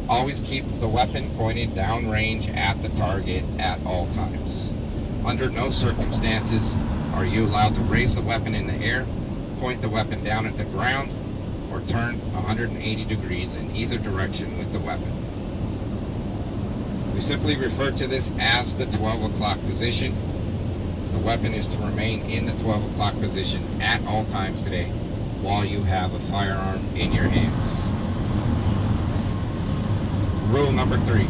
Always keep the weapon pointed downrange at the target at all times. Under no circumstances are you allowed to raise the weapon in the air, point the weapon down at the ground, or turn 180 degrees in either direction with the weapon. We simply refer to this as the 12 o'clock position. The weapon is to remain in the 12 o'clock position at all times today while you have a firearm in your hands. Rule number 3.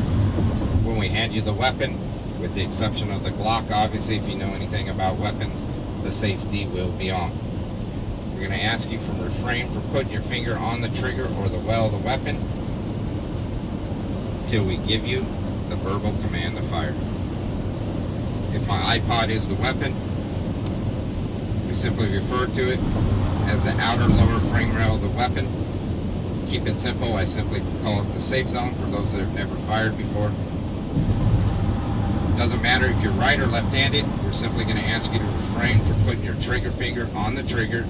When we hand you the weapon, with the exception of the Glock, obviously, if you know anything about weapons, the safety will be on. We're going to ask you to refrain from putting your finger on the trigger or the well of the weapon till we give you the verbal command to fire. If my iPod is the weapon, we simply refer to it as the outer lower frame rail of the weapon. Keep it simple, I simply call it the safe zone for those that have never fired before. Doesn't matter if you're right or left-handed, we're simply going to ask you to refrain from putting your trigger finger on the trigger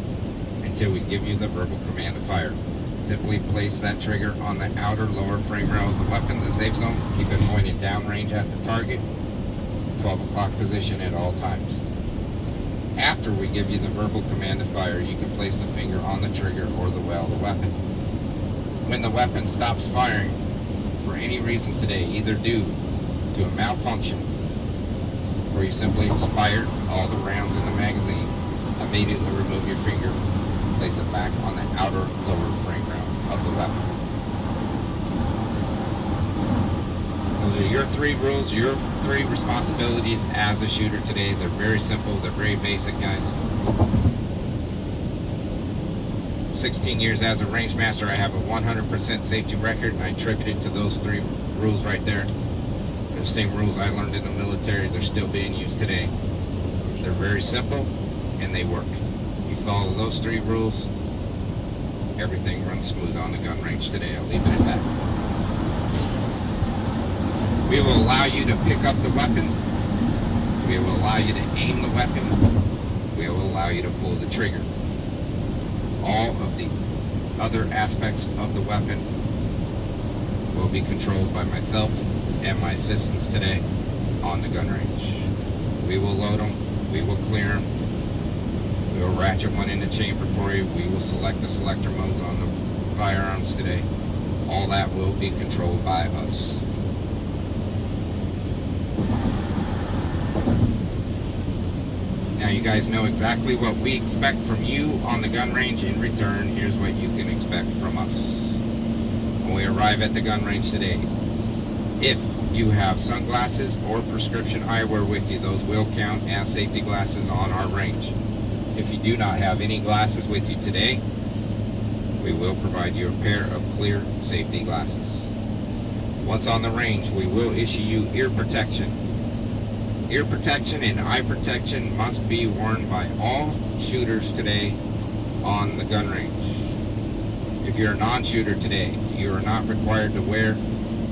until we give you the verbal command to fire. Simply place that trigger on the outer lower frame rail of the weapon, the safe zone. Keep it pointed downrange at the target, 12 o'clock position at all times. After we give you the verbal command to fire, you can place the finger on the trigger or the well of the weapon. When the weapon stops firing for any reason today, either due to a malfunction or you simply expired all the rounds in the magazine, immediately remove your finger, place it back on the outer lower frame rail of the weapon. Those are your 3 rules, your 3 responsibilities as a shooter today. They're very simple, they're very basic, guys. 16 years as a range master, I have a 100% safety record, and I attribute it to those 3 rules right there. They're the same rules I learned in the military. They're still being used today. They're very simple, and they work. You follow those 3 rules, everything runs smooth on the gun range today. I'll leave it at that. We will allow you to pick up the weapon. We will allow you to aim the weapon. We will allow you to pull the trigger. All of the other aspects of the weapon will be controlled by myself and my assistants today on the gun range. We will load them, we will clear them, we will ratchet one into chamber for you, we will select the selector modes on the firearms today. All that will be controlled by us. Now you guys know exactly what we expect from you on the gun range. In return, here's what you can expect from us when we arrive at the gun range today. If you have sunglasses or prescription eyewear with you, those will count as safety glasses on our range. If you do not have any glasses with you today, we will provide you a pair of clear safety glasses. Once on the range, we will issue you ear protection. Ear protection and eye protection must be worn by all shooters today on the gun range. If you're a non-shooter today, you are not required to wear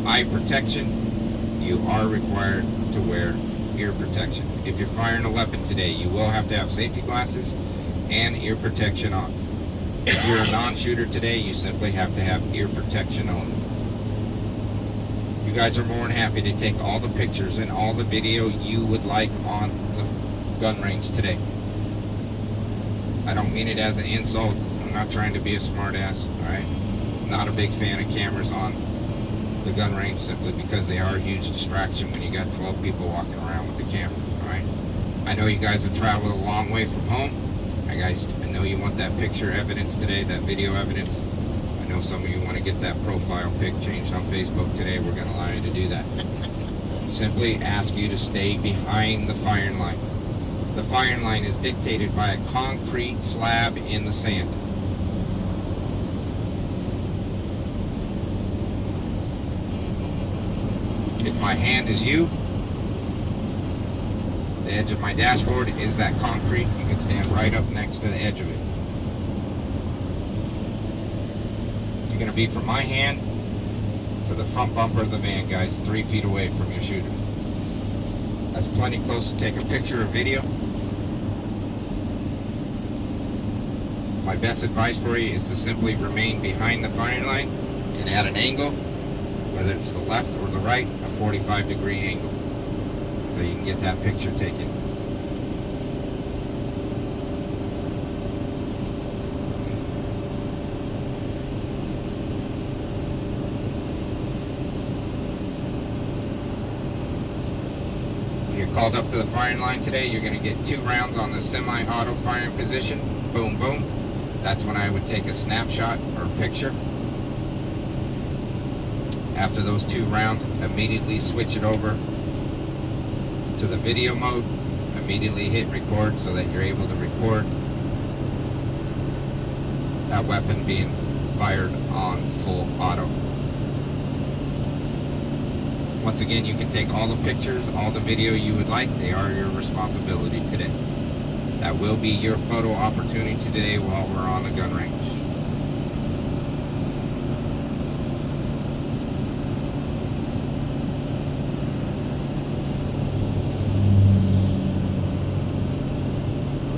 eye protection. You are required to wear ear protection. If you're firing a weapon today, you will have to have safety glasses and ear protection on. If you're a non-shooter today, you simply have to have ear protection only. You guys are more than happy to take all the pictures and all the video you would like on the gun range today. I don't mean it as an insult. I'm not trying to be a smart ass, alright? I'm not a big fan of cameras on the gun range simply because they are a huge distraction when you got 12 people walking around with the camera, alright? I know you guys have traveled a long way from home. I know you want that picture evidence today, that video evidence. I know some of you want to get that profile pic changed on Facebook today. We're going to allow you to do that. Simply ask you to stay behind the firing line. The firing line is dictated by a concrete slab in the sand. If my hand is you, the edge of my dashboard is that concrete. You can stand right up next to the edge of it. You're going to be from my hand to the front bumper of the van, guys, 3 feet away from your shooter. That's plenty close to take a picture or video. My best advice for you is to simply remain behind the firing line and at an angle whether it's the left or the right, a 45-degree angle, so you can get that picture taken. When you're called up to the firing line today, you're going to get 2 rounds on the semi-auto firing position. Boom, boom. That's when I would take a snapshot or picture. After those 2 rounds, immediately switch it over to the video mode. Immediately hit record so that you're able to record that weapon being fired on full auto. Once again, you can take all the pictures, all the video you would like. They are your responsibility today. That will be your photo opportunity today while we're on the gun range.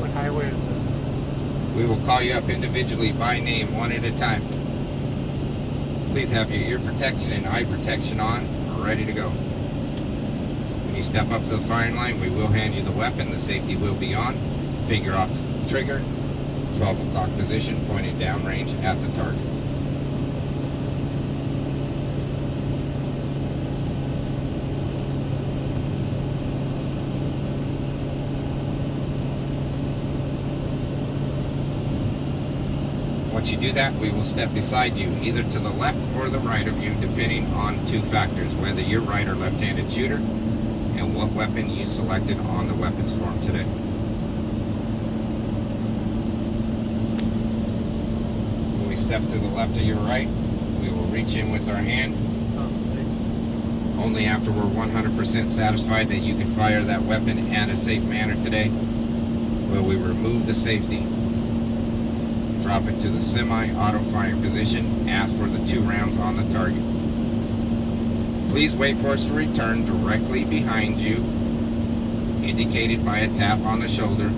What highway is this? We will call you up individually by name, one at a time. Please have your ear protection and eye protection on, ready to go. When you step up to the firing line, we will hand you the weapon. The safety will be on. Finger off the trigger. 12 o'clock position, pointing downrange at the target. Once you do that, we will step beside you, either to the left or the right of you, depending on 2 factors, whether you're right or left-handed shooter, and what weapon you selected on the weapons form today. When we step to the left or your right, we will reach in with our hand. Only after we're 100% satisfied that you can fire that weapon in a safe manner today will we remove the safety. Drop it to the semi-auto firing position. Ask for the 2 rounds on the target. Please wait for us to return directly behind you, indicated by a tap on the shoulder.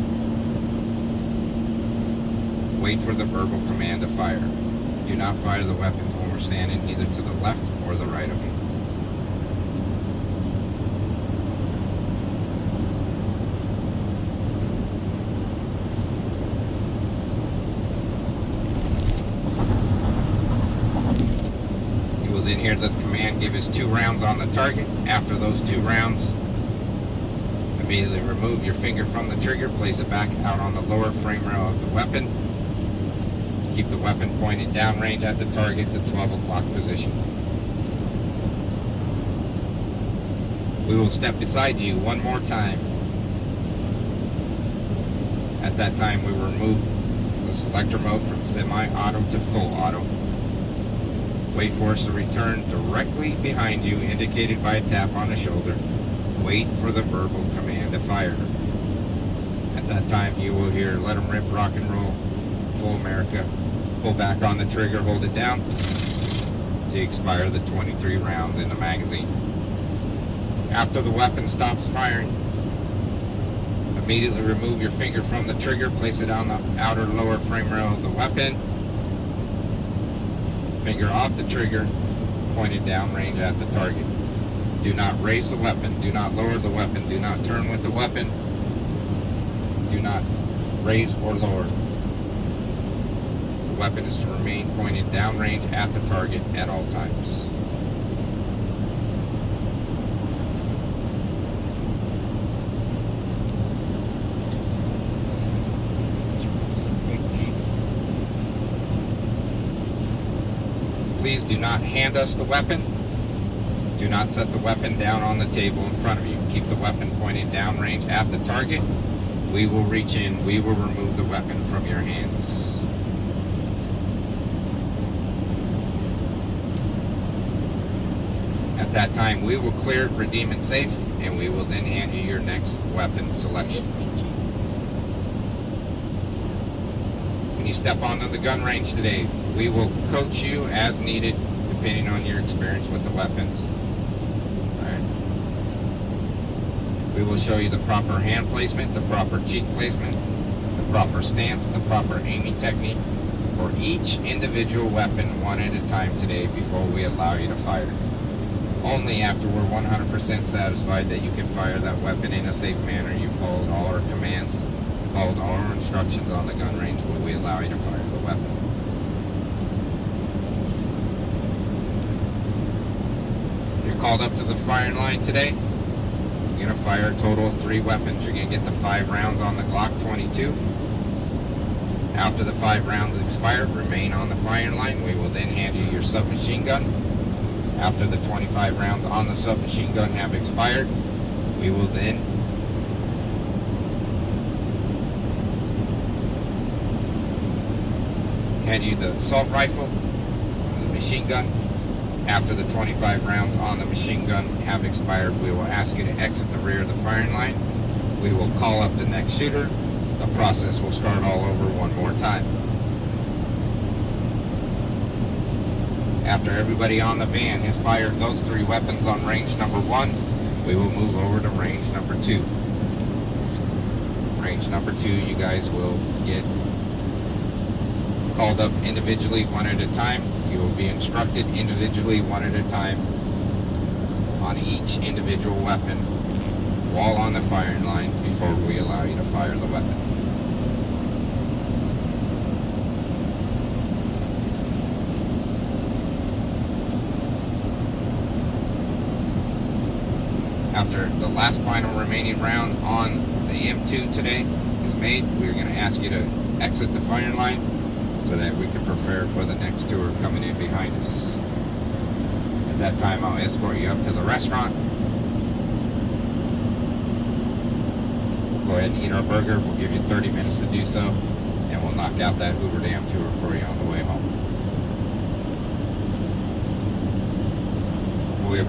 Wait for the verbal command to fire. Do not fire the weapons when we're standing either to the left or the right of you. Then hear the command, give us 2 rounds on the target. After those 2 rounds, immediately remove your finger from the trigger, place it back out on the lower frame rail of the weapon. Keep the weapon pointed downrange at the target, the 12 o'clock position. We will step beside you one more time. At that time, we will remove the selector mode from semi-auto to full auto. Wait for us to return directly behind you, indicated by a tap on the shoulder. Wait for the verbal command to fire. At that time, you will hear "Let 'em rip, rock and roll, full America." Pull back on the trigger, hold it down to expire the 23 rounds in the magazine. After the weapon stops firing, immediately remove your finger from the trigger, place it on the outer lower frame rail of the weapon. Finger off the trigger, pointed downrange at the target. Do not raise the weapon, do not lower the weapon, do not turn with the weapon, do not raise or lower. The weapon is to remain pointed downrange at the target at all times. Please do not hand us the weapon. Do not set the weapon down on the table in front of you. Keep the weapon pointed downrange at the target. We will reach in, we will remove the weapon from your hands. At that time, we will clear it, redeem it safe, and we will then hand you your next weapon selection. When you step onto the gun range today, we will coach you as needed, depending on your experience with the weapons. Alright. We will show you the proper hand placement, the proper cheek placement, the proper stance, the proper aiming technique for each individual weapon one at a time today before we allow you to fire. Only after we're 100% satisfied that you can fire that weapon in a safe manner, you followed all our commands, followed all our instructions on the gun range, will we allow you to fire the weapon. You're called up to the firing line today. You're going to fire a total of 3 weapons. You're going to get the 5 rounds on the Glock 22. After the 5 rounds expire, remain on the firing line. We will then hand you your submachine gun. After the 25 rounds on the submachine gun have expired, we will then hand you the assault rifle, the machine gun. After the 25 rounds on the machine gun have expired, we will ask you to exit the rear of the firing line. We will call up the next shooter. The process will start all over one more time. After everybody on the van has fired those 3 weapons on range number 1, we will move over to range number 2. Range number 2, you guys will get called up individually one at a time. You will be instructed individually one at a time on each individual weapon while on the firing line before we allow you to fire the weapon. After the last final remaining round on the M2 today is made, we're going to ask you to exit the firing line so that we can prepare for the next tour coming in behind us. At that time, I'll escort you up to the restaurant. We'll go ahead and eat our burger. We'll give you 30 minutes to do so, and we'll knock out that Hoover Dam tour for you on the way home. We'll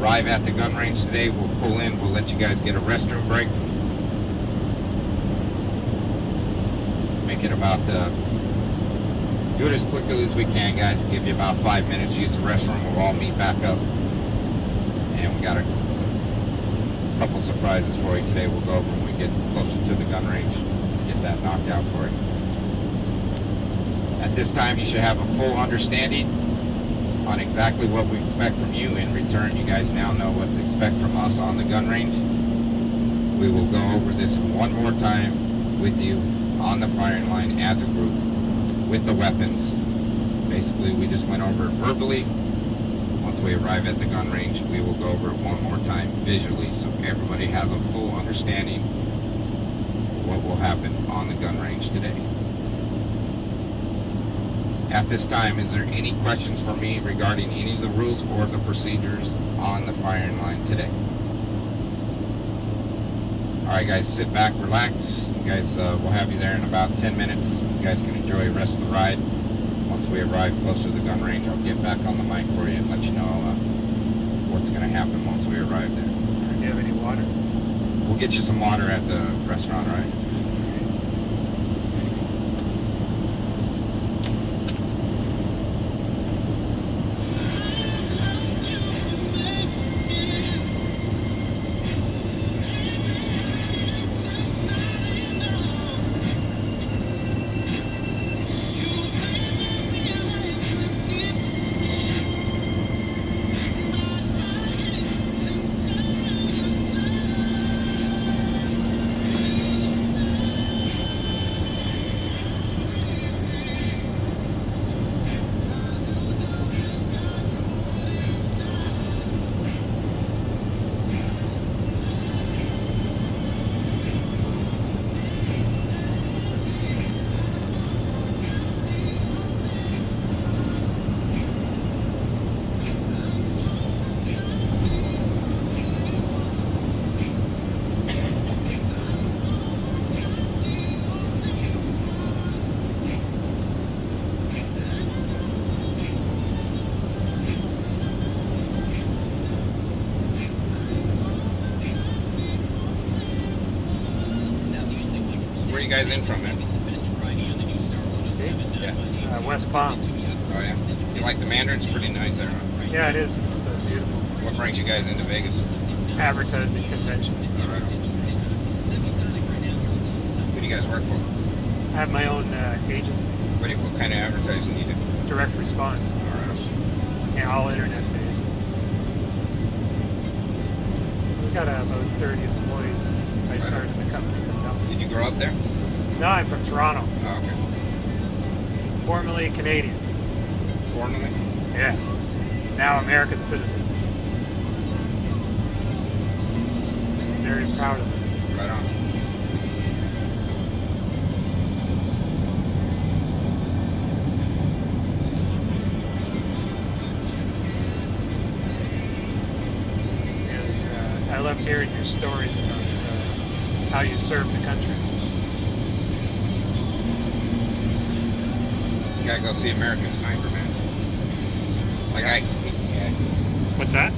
arrive at the gun range today, we'll pull in, we'll let you guys get a restroom break. Make it about, do it as quickly as we can, guys. Give you about 5 minutes, use the restroom, we'll all meet back up. And we got a couple surprises for you today. We'll go over when we get closer to the gun range, get that knocked out for you. At this time, you should have a full understanding on exactly what we expect from you. In return, you guys now know what to expect from us on the gun range. We will go over this one more time with you on the firing line as a group with the weapons. Basically, we just went over it verbally. Once we arrive at the gun range, we will go over it one more time visually so everybody has a full understanding of what will happen on the gun range today. At this time, is there any questions for me regarding any of the rules or the procedures on the firing line today? Alright guys, sit back, relax. You guys, we'll have you there in about 10 minutes. You guys can enjoy the rest of the ride. Once we arrive close to the gun range, I'll get back on the mic for you and let you know what's going to happen once we arrive there. Do you have any water? We'll get you some water at the restaurant, alright? Where are you guys in from, man? Yeah. West Palm. Oh, yeah. You like the Mandarin? It's pretty nice there, huh? Yeah, it is. It's beautiful. What brings you guys into Vegas? Advertising convention. All right. Who do you guys work for? I have my own agency, What kind of advertising do you do? direct response. All right. Yeah, all internet based. got about 30 employees. I started the company from nothing. Did you grow up there? No, I'm from Toronto, Oh, okay. formerly Canadian. Formerly? Yeah. Now American citizen. Very proud of it. Right on. I loved hearing your stories about how you served the country. You gotta go see American Sniper, man. Like, yeah. What's that?